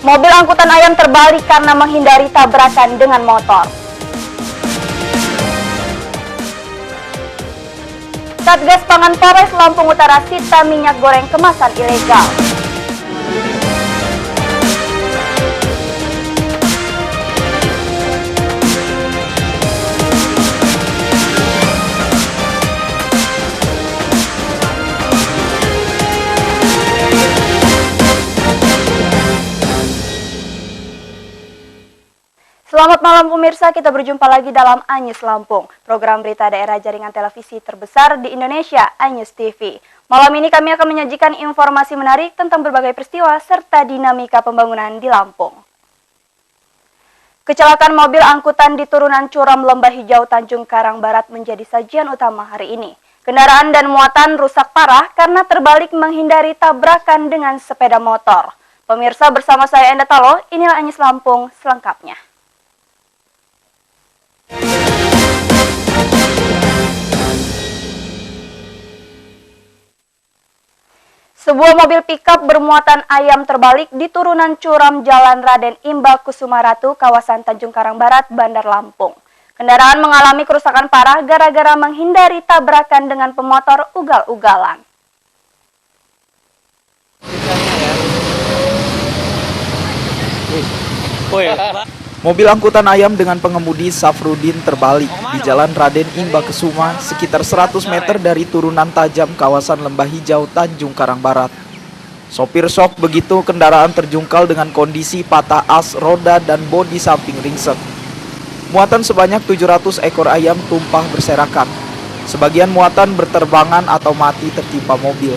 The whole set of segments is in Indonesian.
Mobil angkutan ayam terbalik karena menghindari tabrakan dengan motor. Satgas Pangan Polres Lampung Utara sita minyak goreng kemasan ilegal. Selamat malam pemirsa, kita berjumpa lagi dalam Anyus Lampung, program berita daerah jaringan televisi terbesar di Indonesia, Anyus TV. Malam ini kami akan menyajikan informasi menarik tentang berbagai peristiwa serta dinamika pembangunan di Lampung. Kecelakaan mobil angkutan di turunan curam Lembah Hijau Tanjung Karang Barat menjadi sajian utama hari ini. Kendaraan dan muatan rusak parah karena terbalik menghindari tabrakan dengan sepeda motor. Pemirsa, bersama saya Enda Talo, inilah Anyus Lampung selengkapnya. Sebuah mobil pickup bermuatan ayam terbalik di turunan curam Jalan Raden Imba Kusuma Ratu, kawasan Tanjung Karang Barat, Bandar Lampung. Kendaraan mengalami kerusakan parah gara-gara menghindari tabrakan dengan pemotor ugal-ugalan. Mobil angkutan ayam dengan pengemudi Safrudin terbalik di Jalan Raden Imba Kusuma sekitar 100 meter dari turunan tajam kawasan Lembah Hijau Tanjung Karang Barat. Sopir shock begitu kendaraan terjungkal dengan kondisi patah as, roda, dan bodi samping ringsek. Muatan sebanyak 700 ekor ayam tumpah berserakan. Sebagian muatan berterbangan atau mati tertimpa mobil.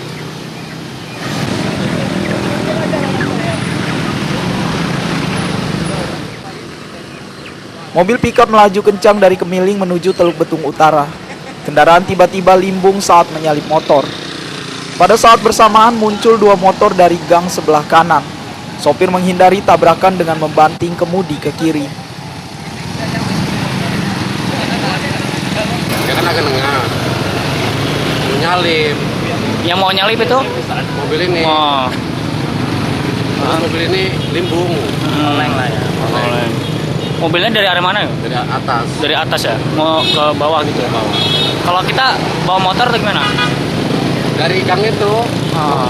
Mobil pickup melaju kencang dari Kemiling menuju Teluk Betung Utara. Kendaraan tiba-tiba limbung saat menyalip motor. Pada saat bersamaan muncul dua motor dari gang sebelah kanan. Sopir menghindari tabrakan dengan membanting kemudi ke kiri. Dia kan agak nengah, menyalip. Yang mau nyalip itu? Mobil ini. Oh. Terus mobil ini limbung. Oleng lah ya. Oleng. Mobilnya dari arah mana ya? Dari atas. Dari atas ya? Mau ke bawah gitu ya? Bawah. Kalau kita bawa motor atau gimana? Dari gang itu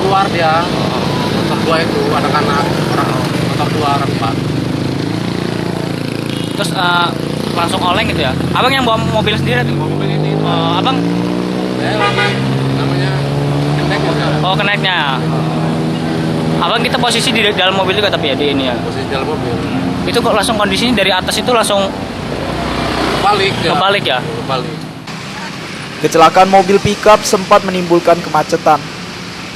keluar dia. Motor dua itu anak-anak orang motor dua orang empat. Terus langsung oleng gitu ya? Abang yang bawa mobil sendiri tuh? Mobil ini. Abang? Saya lagi namanya kenek ya. Oh, keneknya. Abang kita posisi di dalam mobil juga tapi ya di ini ya? Posisi dalam mobil. Itu kok langsung kondisinya dari atas itu langsung Balik ya. kebalik ya? Balik. Kecelakaan mobil pickup sempat menimbulkan kemacetan.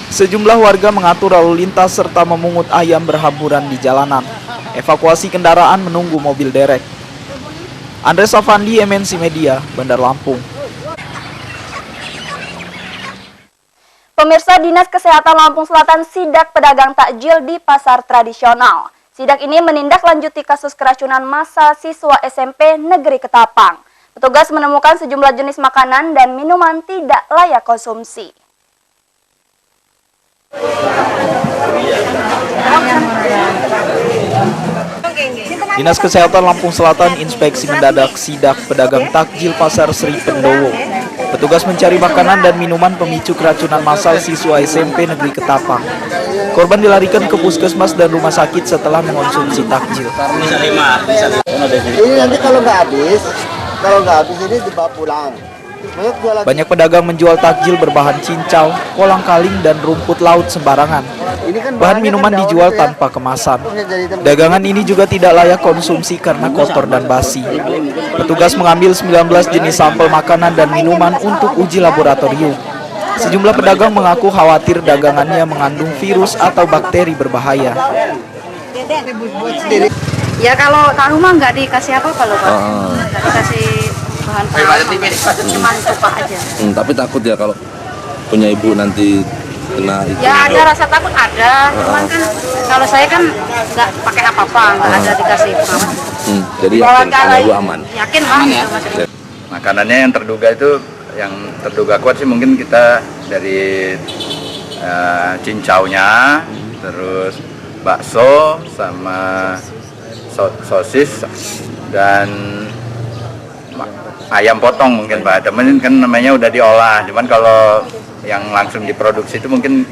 Sejumlah warga mengatur lalu lintas serta memungut ayam berhamburan di jalanan. Evakuasi kendaraan menunggu mobil derek. Andres Afandi, MNC Media, Bandar Lampung. Pemirsa, Dinas Kesehatan Lampung Selatan sidak pedagang takjil di pasar tradisional. Sidak ini menindaklanjuti kasus keracunan massal siswa SMP Negeri Ketapang. Petugas menemukan sejumlah jenis makanan dan minuman tidak layak konsumsi. Dinas Kesehatan Lampung Selatan inspeksi mendadak sidak pedagang takjil Pasar Sri Pendowo. Petugas mencari makanan dan minuman pemicu keracunan massal siswa SMP Negeri Ketapang. Korban dilarikan ke puskesmas dan rumah sakit setelah mengonsumsi takjil. Ini nanti kalau nggak habis ini dibawa pulang. Banyak pedagang menjual takjil berbahan cincau, kolang-kaling, dan rumput laut sembarangan. Bahan minuman dijual tanpa kemasan. Dagangan ini juga tidak layak konsumsi karena kotor dan basi. Petugas mengambil 19 jenis sampel makanan dan minuman untuk uji laboratorium. Sejumlah pedagang mengaku khawatir dagangannya mengandung virus atau bakteri berbahaya. Ya kalau tahu mah nggak dikasih apa-apa loh Pak. Nggak dikasih bahan pengawet, cuma tupak aja. Tapi takut ya kalau punya ibu nanti kena itu. Ya ada rasa takut ada, cuman kan kalau saya kan nggak pakai apa-apa, nggak ada dikasih pengawet. Jadi yakin punya ibu aman. Yakin lah. Gitu, Makanannya yang terduga kuat sih mungkin kita dari cincaunya, terus bakso sama sosis dan ayam potong mungkin Pak. Temen kan namanya udah diolah, cuman kalau yang langsung diproduksi itu mungkin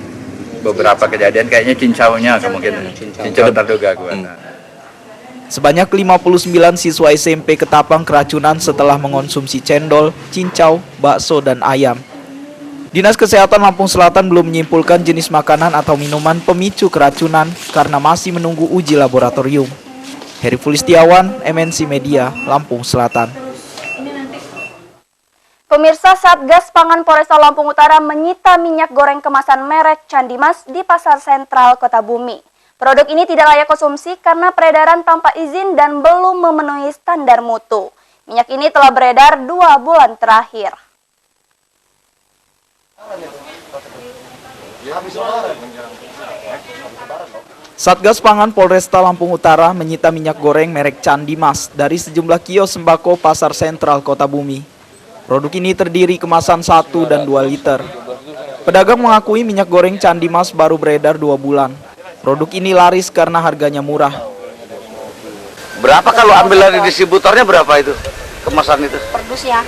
beberapa kejadian kayaknya cincaunya kemungkinan cincau terduga kuat. Sebanyak 59 siswa SMP Ketapang keracunan setelah mengonsumsi cendol, cincau, bakso, dan ayam. Dinas Kesehatan Lampung Selatan belum menyimpulkan jenis makanan atau minuman pemicu keracunan karena masih menunggu uji laboratorium. Heri Fulistiawan, MNC Media, Lampung Selatan. Pemirsa, Satgas Pangan Polresta Lampung Utara menyita minyak goreng kemasan merek Candi Mas di Pasar Sentral Kota Bumi. Produk ini tidak layak konsumsi karena peredaran tanpa izin dan belum memenuhi standar mutu. Minyak ini telah beredar 2 bulan terakhir. Satgas Pangan Polresta Lampung Utara menyita minyak goreng merek Candi Mas dari sejumlah kios sembako Pasar Sentral Kota Bumi. Produk ini terdiri kemasan 1 dan 2 liter. Pedagang mengakui minyak goreng Candi Mas baru beredar 2 bulan. Produk ini laris karena harganya murah. Berapa kalau ambil dari distributornya berapa itu kemasan itu? Perdus ya,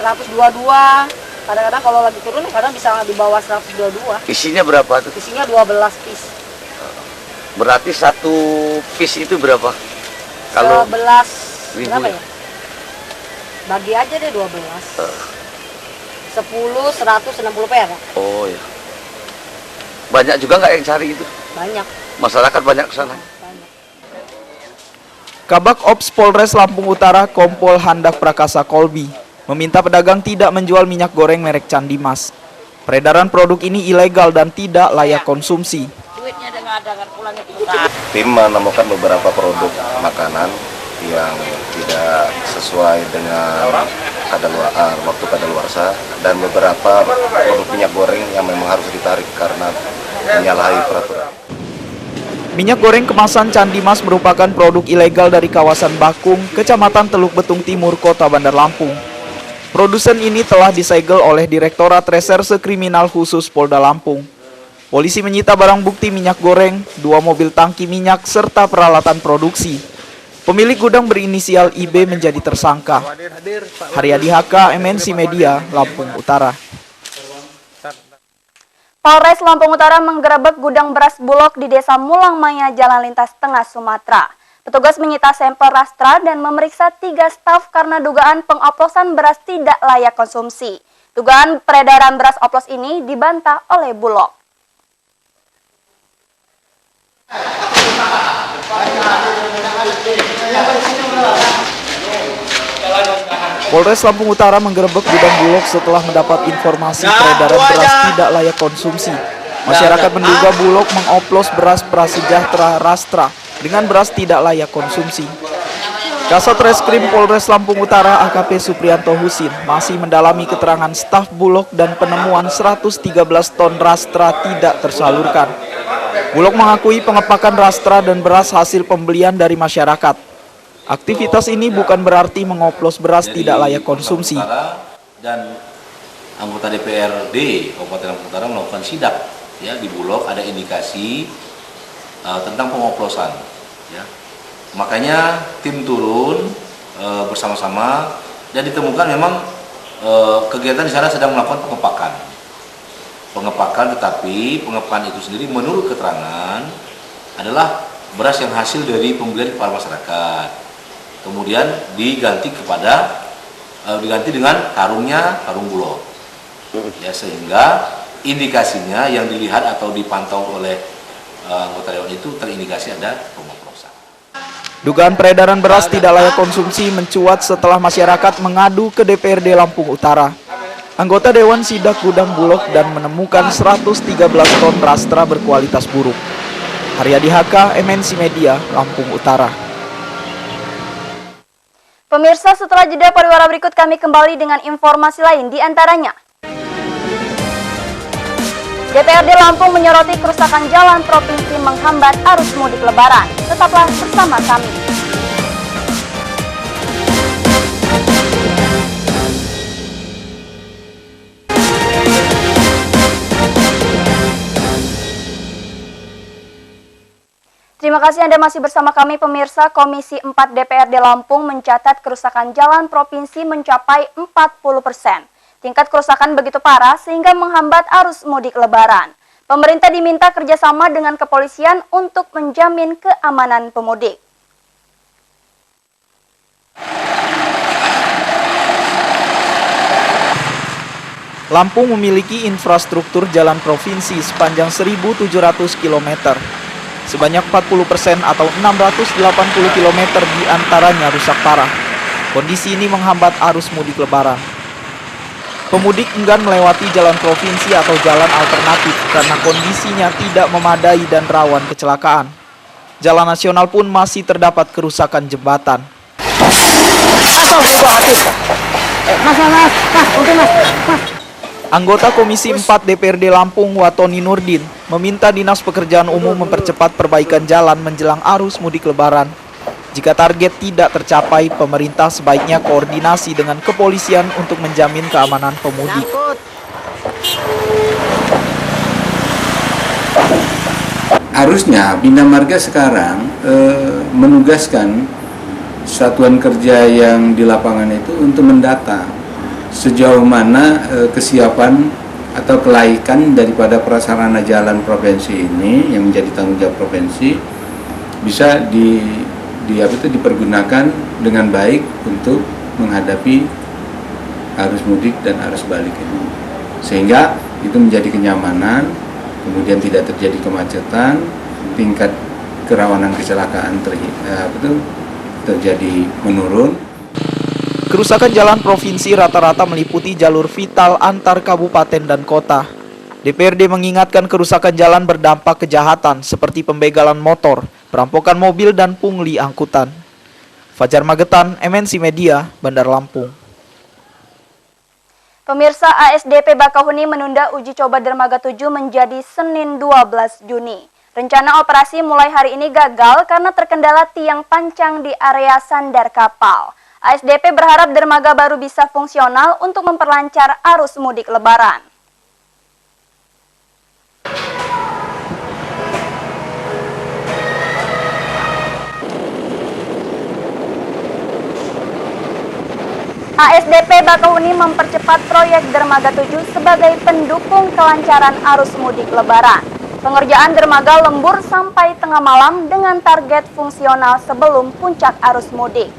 122. Kadang-kadang kalau lagi turun kadang bisa di bawah 122. Isinya berapa tuh? Isinya 12 piece. Berarti satu piece itu berapa? Kalau 11 ribu berapa ya? ya? Bagi aja deh 12. 10 160 perak. Oh ya. Banyak juga nggak yang cari itu? Banyak. Masyarakat banyak ke sana. Banyak. Kabak Ops Polres Lampung Utara Kompol Handak Prakasa Kolbi meminta pedagang tidak menjual minyak goreng merek Candi Mas. Peredaran produk ini ilegal dan tidak layak konsumsi. Tim menemukan beberapa produk makanan yang tidak sesuai dengan waktu kadaluarsa dan beberapa produk minyak goreng yang memang harus ditarik karena menyalahi peraturan. Minyak goreng kemasan Candi Mas merupakan produk ilegal dari kawasan Bakung, Kecamatan Teluk Betung Timur, Kota Bandar Lampung. Produsen ini telah disegel oleh Direktorat Reserse Kriminal Khusus Polda Lampung. Polisi menyita barang bukti minyak goreng, 2 mobil tangki minyak, serta peralatan produksi. Pemilik gudang berinisial IB menjadi tersangka. Haryadi HK, MNC Media, Lampung Utara. Polres Lampung Utara menggerebek gudang beras Bulog di Desa Mulangmaya, Jalan Lintas Tengah, Sumatera. Petugas menyita sampel rastra dan memeriksa 3 staf karena dugaan pengoplosan beras tidak layak konsumsi. Dugaan peredaran beras oplos ini dibantah oleh Bulog. Polres Lampung Utara menggerebek gudang Bulog setelah mendapat informasi peredaran beras tidak layak konsumsi. Masyarakat menduga Bulog mengoplos beras Prasejahtera Rastra dengan beras tidak layak konsumsi. Kasat Reskrim Polres Lampung Utara AKP Suprianto Husin masih mendalami keterangan staf Bulog dan penemuan 113 ton Rastra tidak tersalurkan. Bulog mengakui pengepakan Rastra dan beras hasil pembelian dari masyarakat. Aktivitas ini bukan berarti mengoplos beras tidak layak konsumsi. Dan anggota DPRD Kabupaten Lampung Utara melakukan sidak ya di Bulog, ada indikasi tentang pengoplosan ya. Makanya tim turun bersama-sama dan ditemukan memang kegiatan di sana sedang melakukan pengepakan, tetapi pengepakan itu sendiri menurut keterangan adalah beras yang hasil dari pembelian kepada masyarakat, kemudian diganti dengan karung Bulog ya, sehingga indikasinya yang dilihat atau dipantau oleh anggota dewan itu terindikasi ada pengoplosan. Dugaan peredaran beras tidak layak konsumsi mencuat setelah masyarakat mengadu ke DPRD Lampung Utara. Anggota Dewan sidak gudang Bulog dan menemukan 113 ton Rastra berkualitas buruk. Haryadi HK, MNC Media, Lampung Utara. Pemirsa, setelah jeda pariwara berikut kami kembali dengan informasi lain, di antaranya DPRD Lampung menyoroti kerusakan jalan provinsi menghambat arus mudik lebaran. Tetaplah bersama kami. Terima kasih Anda masih bersama kami pemirsa. Komisi 4 DPRD Lampung mencatat kerusakan jalan provinsi mencapai 40%. Tingkat kerusakan begitu parah sehingga menghambat arus mudik lebaran. Pemerintah diminta kerjasama dengan kepolisian untuk menjamin keamanan pemudik. Lampung memiliki infrastruktur jalan provinsi sepanjang 1.700 km. Sebanyak 40% atau 680 km diantaranya rusak parah. Kondisi ini menghambat arus mudik lebaran. Pemudik enggan melewati jalan provinsi atau jalan alternatif karena kondisinya tidak memadai dan rawan kecelakaan. Jalan nasional pun masih terdapat kerusakan jembatan. Anggota Komisi 4 DPRD Lampung Watoni Nurdin meminta Dinas Pekerjaan Umum mempercepat perbaikan jalan menjelang arus mudik lebaran. Jika target tidak tercapai, pemerintah sebaiknya koordinasi dengan kepolisian untuk menjamin keamanan pemudik. Harusnya Bina Marga sekarang menugaskan satuan kerja yang di lapangan itu untuk mendata sejauh mana kesiapan atau kelaikan daripada prasarana jalan provinsi ini yang menjadi tanggung jawab provinsi bisa dipergunakan dengan baik untuk menghadapi arus mudik dan arus balik ini, sehingga itu menjadi kenyamanan, kemudian tidak terjadi kemacetan, tingkat kerawanan kecelakaan terjadi menurun. Kerusakan jalan provinsi rata-rata meliputi jalur vital antar kabupaten dan kota. DPRD mengingatkan kerusakan jalan berdampak kejahatan seperti pembegalan motor, perampokan mobil, dan pungli angkutan. Fajar Magetan, MNC Media, Bandar Lampung. Pemirsa, ASDP Bakahuni menunda uji coba dermaga 7 menjadi Senin 12 Juni. Rencana operasi mulai hari ini gagal karena terkendala tiang pancang di area sandar kapal. ASDP berharap dermaga baru bisa fungsional untuk memperlancar arus mudik lebaran. ASDP Bakahuni mempercepat proyek dermaga 7 sebagai pendukung kelancaran arus mudik lebaran. Pengerjaan dermaga lembur sampai tengah malam dengan target fungsional sebelum puncak arus mudik.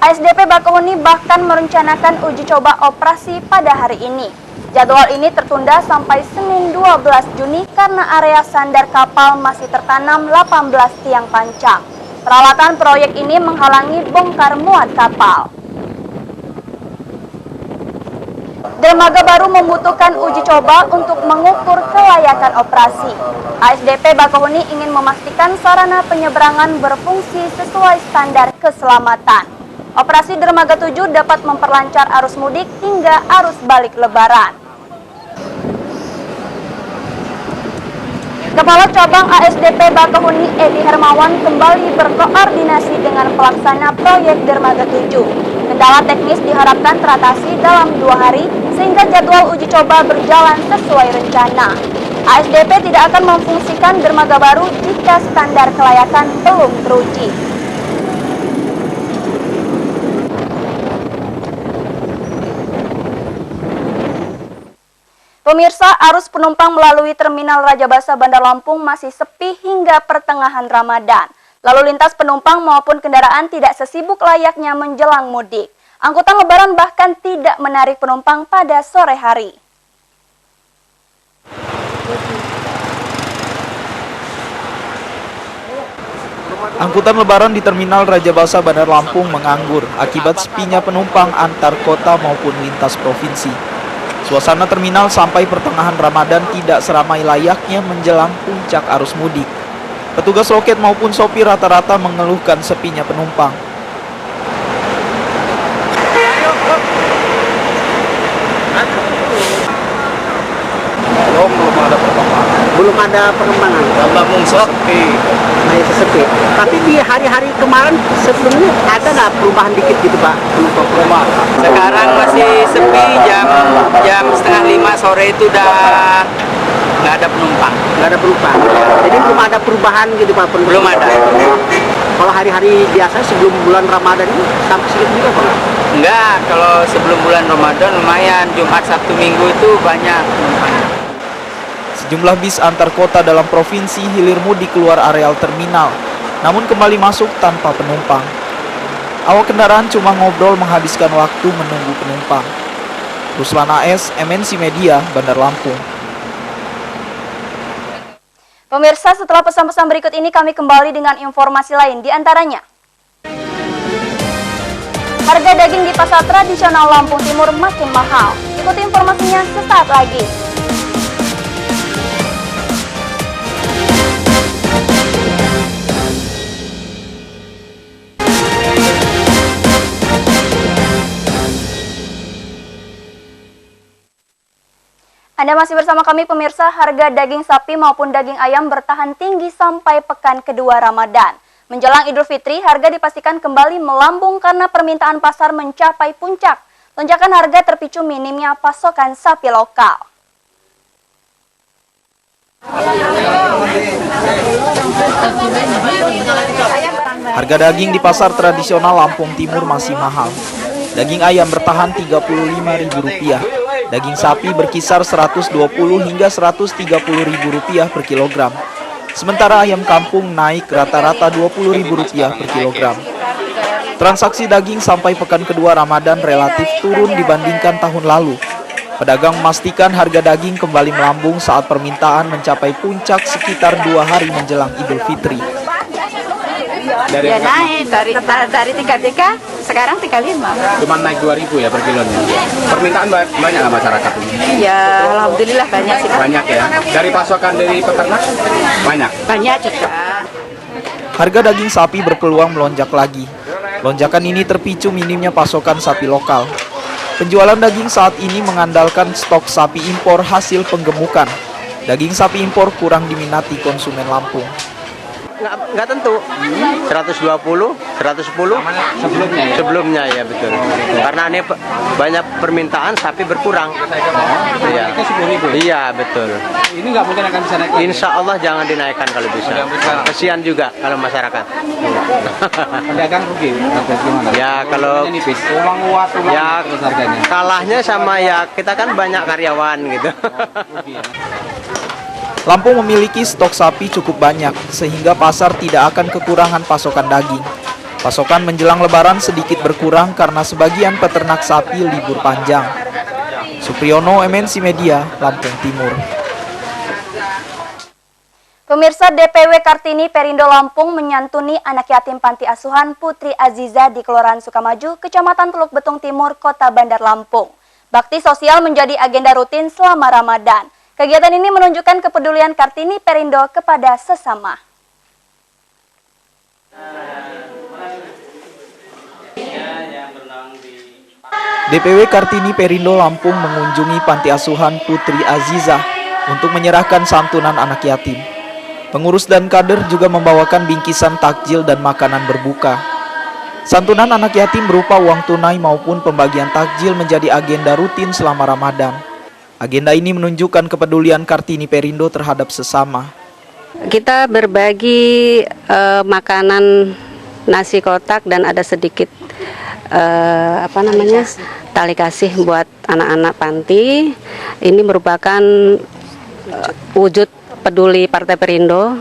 ASDP Bakahuni bahkan merencanakan uji coba operasi pada hari ini. Jadwal ini tertunda sampai Senin 12 Juni karena area sandar kapal masih tertanam 18 tiang pancang. Peralatan proyek ini menghalangi bongkar muat kapal. Dermaga baru membutuhkan uji coba untuk mengukur kelayakan operasi. ASDP Bakahuni ingin memastikan sarana penyeberangan berfungsi sesuai standar keselamatan. Operasi dermaga 7 dapat memperlancar arus mudik hingga arus balik lebaran. Kepala Cabang ASDP Bakahuni Edi Hermawan kembali berkoordinasi dengan pelaksana proyek dermaga 7. Kendala teknis diharapkan teratasi dalam 2 hari sehingga jadwal uji coba berjalan sesuai rencana. ASDP tidak akan memfungsikan dermaga baru jika standar kelayakan belum teruji. Pemirsa, arus penumpang melalui Terminal Raja Basa Bandar Lampung masih sepi hingga pertengahan Ramadan. Lalu lintas penumpang maupun kendaraan tidak sesibuk layaknya menjelang mudik. Angkutan lebaran bahkan tidak menarik penumpang pada sore hari. Angkutan lebaran di Terminal Raja Basa Bandar Lampung menganggur akibat sepinya penumpang antar kota maupun lintas provinsi. Suasana terminal sampai pertengahan Ramadan tidak seramai layaknya menjelang puncak arus mudik. Petugas loket maupun sopir rata-rata mengeluhkan sepinya penumpang. Belum ada perkembangan. Lampung sepi. Masih sepi. Tapi di hari-hari kemarin sebelumnya ada nggak perubahan dikit gitu Pak? Rumah. Sekarang masih sepi, jam 4:30 sore itu udah nggak nggak ada penumpang. Nggak ada penumpang. Jadi belum ada perubahan gitu Pak? Belum ada. Kalau hari-hari biasa sebelum bulan Ramadan ini sampai segitu juga Pak? Enggak, kalau sebelum bulan Ramadan lumayan, Jumat, Sabtu, Minggu itu banyak penumpangnya. Sejumlah bis antar kota dalam provinsi hilir mudik keluar areal terminal, namun kembali masuk tanpa penumpang. Awak kendaraan cuma ngobrol menghabiskan waktu menunggu penumpang. Ruslan AS, MNC Media, Bandar Lampung. Pemirsa, setelah pesan-pesan berikut ini kami kembali dengan informasi lain, di antaranya harga daging di pasar tradisional Lampung Timur makin mahal. Ikuti informasinya sesaat lagi. Anda masih bersama kami pemirsa, harga daging sapi maupun daging ayam bertahan tinggi sampai pekan kedua Ramadan. Menjelang Idul Fitri, harga dipastikan kembali melambung karena permintaan pasar mencapai puncak. Lonjakan harga terpicu minimnya pasokan sapi lokal. Harga daging di pasar tradisional Lampung Timur masih mahal. Daging ayam bertahan Rp35.000. Daging sapi berkisar Rp120 hingga Rp130.000 per kilogram. Sementara ayam kampung naik rata-rata Rp20.000 per kilogram. Transaksi daging sampai pekan kedua Ramadan relatif turun dibandingkan tahun lalu. Pedagang memastikan harga daging kembali melambung saat permintaan mencapai puncak sekitar 2 hari menjelang Idul Fitri. Ya naik dari 33 sekarang 35. Cuma naik 2.000 ya per kilonya. Permintaan banyak nggak masyarakat ini? Ya alhamdulillah banyak sih. Banyak ya. Dari pasokan dari peternak banyak. Banyak juga. Harga daging sapi berpeluang melonjak lagi. Lonjakan ini terpicu minimnya pasokan sapi lokal. Penjualan daging saat ini mengandalkan stok sapi impor hasil penggemukan. Daging sapi impor kurang diminati konsumen Lampung. Nggak tentu. 120, 110 sebelumnya ya betul. Karena ini banyak permintaan sapi berkurang. Iya. Iya betul. Ini nggak mungkin akan bisa naik. Insya Allah jangan dinaikkan kalau bisa. Kesian juga kalau masyarakat. Pedagang rugi. Gimana? Ya kalau ya kalahnya sama ya kita kan banyak karyawan gitu. Lampung memiliki stok sapi cukup banyak, sehingga pasar tidak akan kekurangan pasokan daging. Pasokan menjelang Lebaran sedikit berkurang karena sebagian peternak sapi libur panjang. Supriyono, MNC Media, Lampung Timur. Pemirsa, DPW Kartini Perindo Lampung menyantuni anak yatim panti asuhan Putri Aziza di Kelurahan Sukamaju, Kecamatan Teluk Betung Timur, Kota Bandar Lampung. Bakti sosial menjadi agenda rutin selama Ramadan. Kegiatan ini menunjukkan kepedulian Kartini Perindo kepada sesama. DPW Kartini Perindo Lampung mengunjungi panti asuhan Putri Aziza untuk menyerahkan santunan anak yatim. Pengurus dan kader juga membawakan bingkisan takjil dan makanan berbuka. Santunan anak yatim berupa uang tunai maupun pembagian takjil menjadi agenda rutin selama Ramadan. Agenda ini menunjukkan kepedulian Kartini Perindo terhadap sesama. Kita berbagi makanan nasi kotak dan ada sedikit tali kasih buat anak-anak panti. Ini merupakan wujud peduli Partai Perindo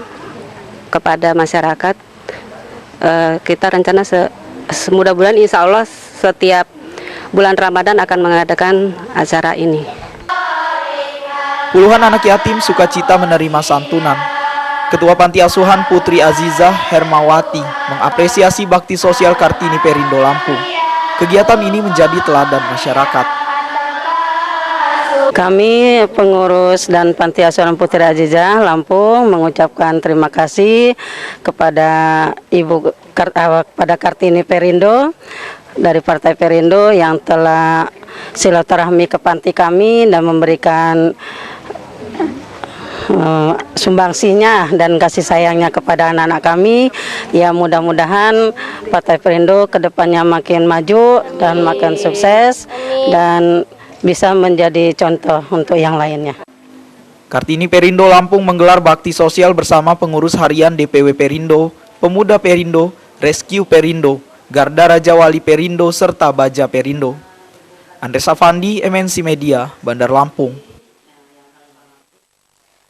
kepada masyarakat. Kita rencana mudah-mudahan insya Allah setiap bulan Ramadan akan mengadakan acara ini. Puluhan anak yatim sukacita menerima santunan. Ketua Panti Asuhan Putri Aziza Hermawati mengapresiasi bakti sosial Kartini Perindo Lampung. Kegiatan ini menjadi teladan masyarakat. Kami pengurus dan Panti Asuhan Putri Aziza Lampung mengucapkan terima kasih kepada pada Kartini Perindo dari Partai Perindo yang telah silaturahmi ke panti kami dan memberikan sumbangsinya dan kasih sayangnya kepada anak-anak kami. Ya mudah-mudahan Partai Perindo kedepannya makin maju dan makin sukses dan bisa menjadi contoh untuk yang lainnya. Kartini Perindo Lampung menggelar bakti sosial bersama pengurus harian DPW Perindo, Pemuda Perindo, Rescue Perindo, Garda Raja Wali Perindo, serta Baja Perindo. Andres Afandi, MNC Media, Bandar Lampung.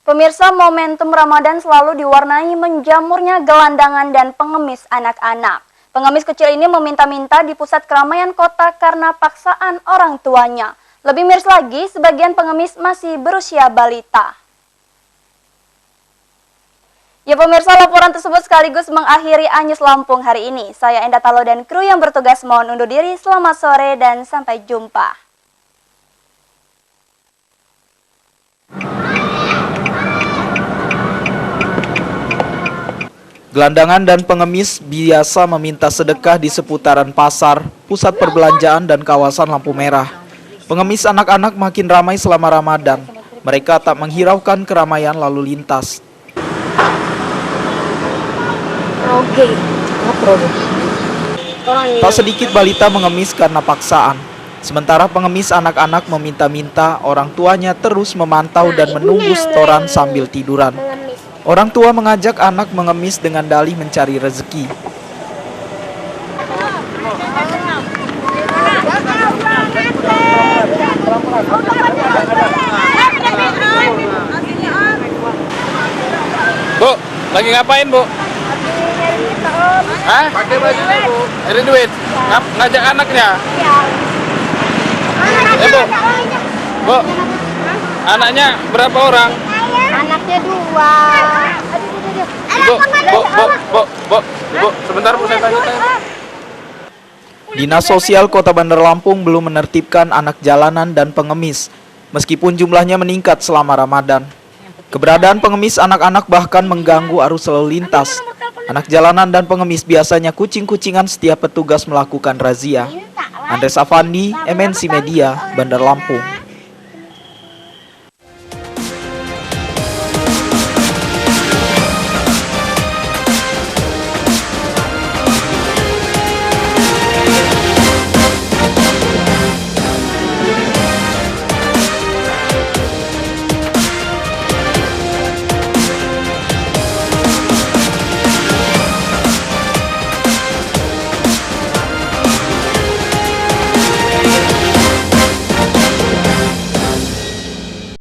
Pemirsa, momentum Ramadan selalu diwarnai menjamurnya gelandangan dan pengemis anak-anak. Pengemis kecil ini meminta-minta di pusat keramaian kota karena paksaan orang tuanya. Lebih miris lagi, sebagian pengemis masih berusia balita. Ya pemirsa, laporan tersebut sekaligus mengakhiri Anyus Lampung hari ini. Saya Enda Talo dan kru yang bertugas mohon undur diri. Selamat sore dan sampai jumpa. Gelandangan dan pengemis biasa meminta sedekah di seputaran pasar, pusat perbelanjaan, dan kawasan lampu merah. Pengemis anak-anak makin ramai selama Ramadan. Mereka tak menghiraukan keramaian lalu lintas. Tak sedikit balita mengemis karena paksaan. Sementara pengemis anak-anak meminta-minta, orang tuanya terus memantau dan menunggu setoran sambil tiduran. Orang tua mengajak anak mengemis dengan dalih mencari rezeki. Bu, lagi ngapain, Bu? Hah? Pakai baju Bu. Cari duit. Ngajak anaknya? Iya. Bu. Anaknya berapa orang? Anaknya 2. Bu, sebentar Bu, saya tanya. Dinas Sosial Kota Bandar Lampung belum menertibkan anak jalanan dan pengemis, meskipun jumlahnya meningkat selama Ramadan. Keberadaan pengemis anak-anak bahkan mengganggu arus lalu lintas. Anak jalanan dan pengemis biasanya kucing-kucingan setiap petugas melakukan razia. Andres Afandi, MNC Media, Bandar Lampung.